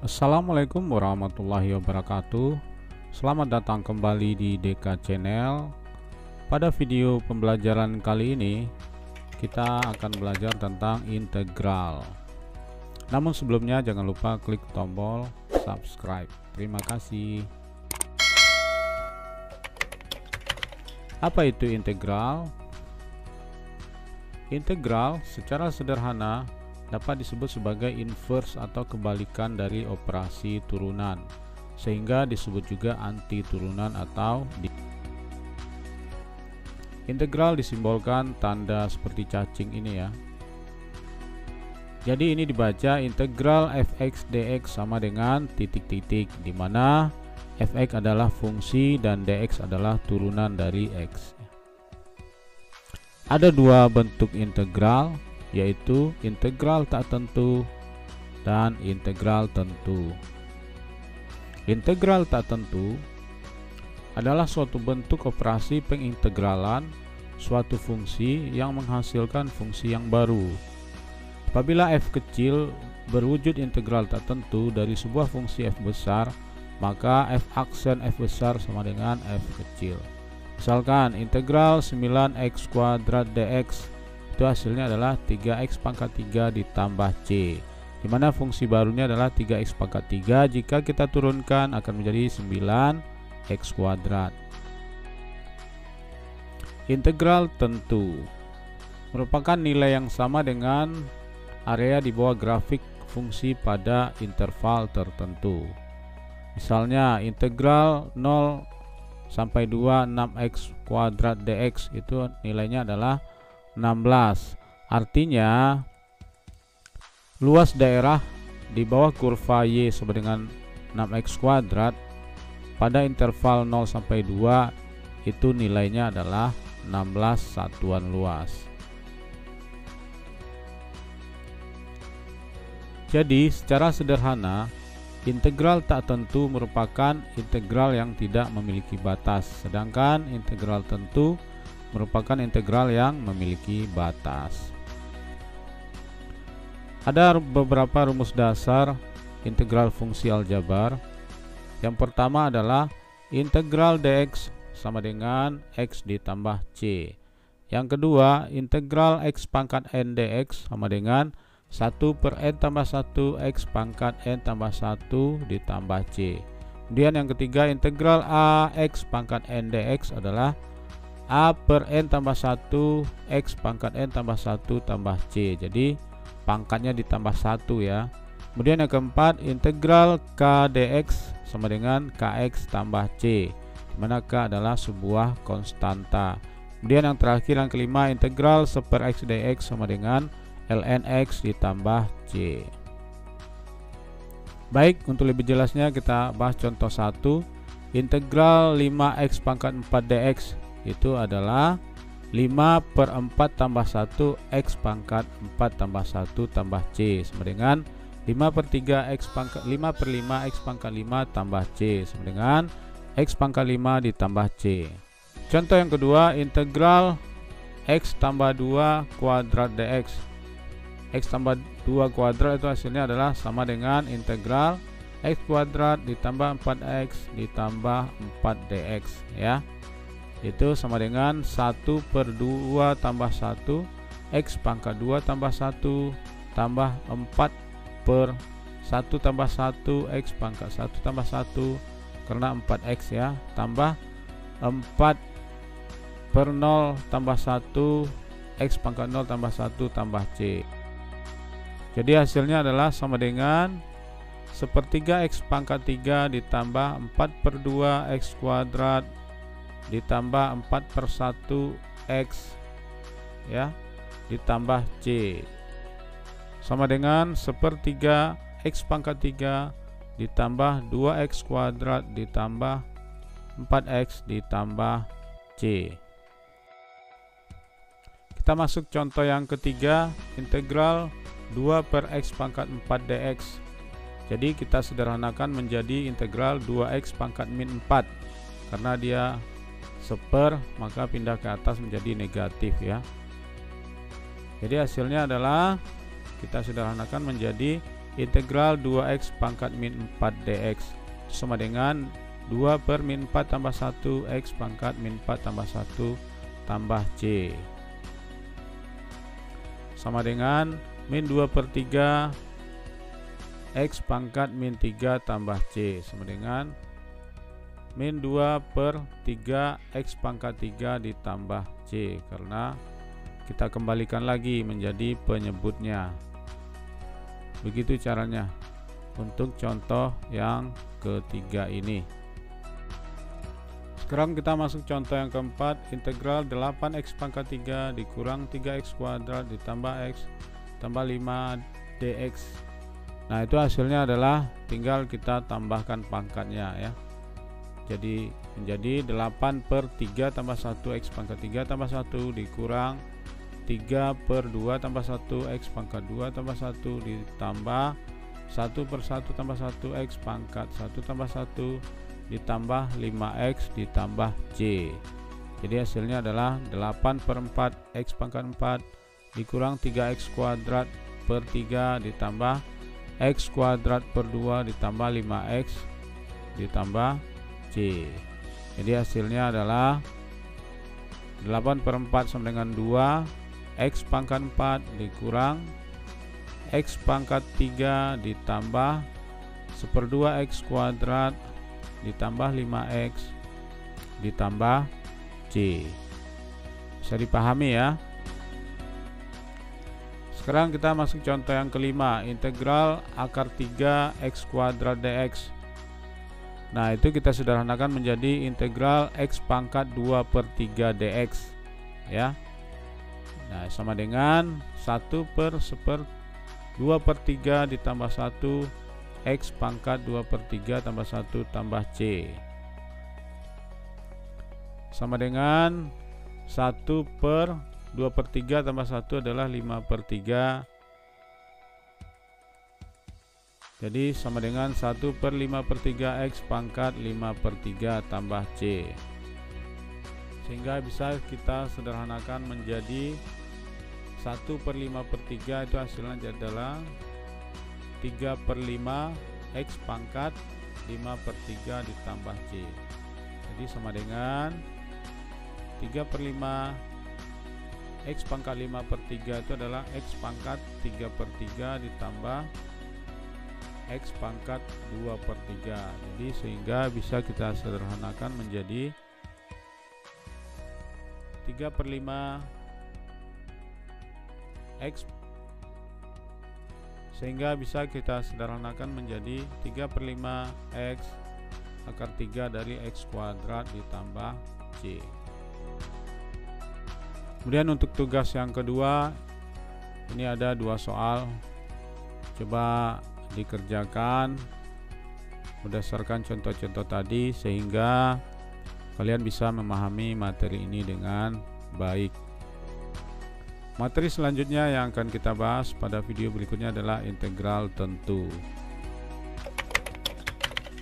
Assalamualaikum warahmatullahi wabarakatuh. Selamat datang kembali di DK Channel. Pada video pembelajaran kali ini kita akan belajar tentang integral. Namun sebelumnya jangan lupa klik tombol subscribe. Terima kasih. Apa itu integral? Integral secara sederhana dapat disebut sebagai inverse atau kebalikan dari operasi turunan, sehingga disebut juga anti turunan atau integral disimbolkan tanda seperti cacing ini ya. Jadi ini dibaca integral fx dx sama dengan titik-titik, di mana fx adalah fungsi dan dx adalah turunan dari x. Ada dua bentuk integral, yaitu integral tak tentu dan integral tentu. Integral tak tentu adalah suatu bentuk operasi pengintegralan suatu fungsi yang menghasilkan fungsi yang baru. Apabila f kecil berwujud integral tak tentu dari sebuah fungsi f besar, maka f aksen f besar sama dengan f kecil. Misalkan integral 9x kuadrat dx, itu hasilnya adalah 3x pangkat 3 ditambah c, dimana fungsi barunya adalah 3x pangkat 3. Jika kita turunkan akan menjadi 9x kuadrat. Integral tentu merupakan nilai yang sama dengan area di bawah grafik fungsi pada interval tertentu. Misalnya integral 0 sampai 2 6x kuadrat dx, itu nilainya adalah 16. Artinya luas daerah di bawah kurva y sama dengan 6x kuadrat pada interval 0 sampai 2 itu nilainya adalah 16 satuan luas. Jadi secara sederhana integral tak tentu merupakan integral yang tidak memiliki batas, sedangkan integral tentu merupakan integral yang memiliki batas. Ada beberapa rumus dasar integral fungsi aljabar. Yang pertama adalah integral dx sama dengan x ditambah c. Yang kedua, integral x pangkat n dx sama dengan 1 per n tambah 1 x pangkat n tambah 1 ditambah c. Kemudian yang ketiga, integral ax pangkat n dx adalah a per n tambah 1 x pangkat n tambah 1 tambah c. Jadi pangkatnya ditambah 1 ya. Kemudian yang keempat, integral k dx sama dengan kx tambah c, dimana k adalah sebuah konstanta. Kemudian yang terakhir, yang kelima, integral 1 per x dx sama dengan ln x ditambah c. Baik, untuk lebih jelasnya kita bahas contoh 1. Integral 5x pangkat 4 dx itu adalah 5 per 4 tambah 1 x pangkat 4 tambah 1 tambah c sama dengan 5 per 3 x pangkat 5 per 5 x pangkat 5 tambah c sama dengan x pangkat 5 ditambah c. Contoh yang kedua, integral x tambah 2 kuadrat dx. X tambah 2 kuadrat itu hasilnya adalah sama dengan integral x kuadrat ditambah 4x ditambah 4 dx ya. Itu sama dengan 1 per 2 tambah 1 x pangkat 2 tambah 1 tambah 4 per 1 tambah 1 x pangkat 1 tambah 1 karena 4x ya, tambah 4 per 0 tambah 1 x pangkat 0 tambah 1 tambah c. Jadi hasilnya adalah sama dengan 1/3 x pangkat 3 ditambah 4 per 2 x kuadrat ditambah 4 per 1 x ya ditambah c sama dengan 1/3 x pangkat 3 ditambah 2x kuadrat ditambah 4x ditambah c. Kita masuk contoh yang ketiga, integral 2 per x pangkat 4 dx. Jadi kita sederhanakan menjadi integral 2x pangkat min 4, karena dia seper maka pindah ke atas menjadi negatif ya. Jadi hasilnya adalah kita sederhanakan menjadi integral 2x pangkat min 4 dx sama dengan 2 per min 4 tambah 1 x pangkat min 4 tambah 1 tambah c sama dengan min 2 per 3 x pangkat min 3 tambah c sama dengan min 2 per 3 x pangkat 3 ditambah c, karena kita kembalikan lagi menjadi penyebutnya. Begitu caranya untuk contoh yang ketiga ini. Sekarang kita masuk contoh yang keempat, integral 8x pangkat 3 dikurang 3x kuadrat ditambah x tambah 5 dx. Nah, itu hasilnya adalah tinggal kita tambahkan pangkatnya ya. Jadi menjadi 8 per 3 tambah 1 x pangkat 3 tambah 1 dikurang 3 per 2 tambah 1 x pangkat 2 tambah 1 ditambah 1 per 1 tambah 1 x pangkat 1 tambah 1 ditambah 5x ditambah c. Jadi hasilnya adalah 8 per 4 x pangkat 4 dikurang 3x kuadrat per 3 ditambah x kuadrat per 2 ditambah 5x ditambah c. Jadi hasilnya adalah 8 per 4 sama dengan 2 x pangkat 4 dikurang x pangkat 3 ditambah 1/2 x kuadrat ditambah 5x ditambah c. Bisa dipahami ya. Sekarang kita masuk contoh yang kelima, integral akar 3 x kuadrat dx. Nah, itu kita sederhanakan menjadi integral x pangkat 2 per 3 dx ya. Nah, sama dengan 1 per 2 per 3 ditambah 1 x pangkat 2 per 3 tambah 1 tambah c sama dengan 1 per 2 per 3 tambah 1 adalah 5 per 3. Jadi sama dengan 1 per 5 per 3 x pangkat 5 per 3 tambah c. Sehingga bisa kita sederhanakan menjadi 1 per 5 per 3 itu hasilnya adalah 3 per 5 x pangkat 5 per 3 ditambah c. Jadi sama dengan 3 per 5 x pangkat 5 per 3 itu adalah x pangkat 3 per 3 ditambah x pangkat 2 per 3. Jadi sehingga bisa kita sederhanakan menjadi 3 per 5 x, sehingga bisa kita sederhanakan menjadi 3 per 5 x akar 3 dari x kuadrat ditambah c. Kemudian untuk tugas yang kedua, ini ada 2 soal. Coba dikerjakan berdasarkan contoh-contoh tadi sehingga kalian bisa memahami materi ini dengan baik. Materi selanjutnya yang akan kita bahas pada video berikutnya adalah integral tentu.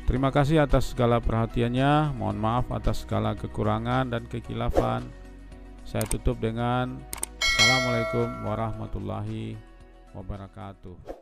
Terima kasih atas segala perhatiannya. Mohon maaf atas segala kekurangan dan kekhilafan. Saya tutup dengan Assalamualaikum warahmatullahi wabarakatuh.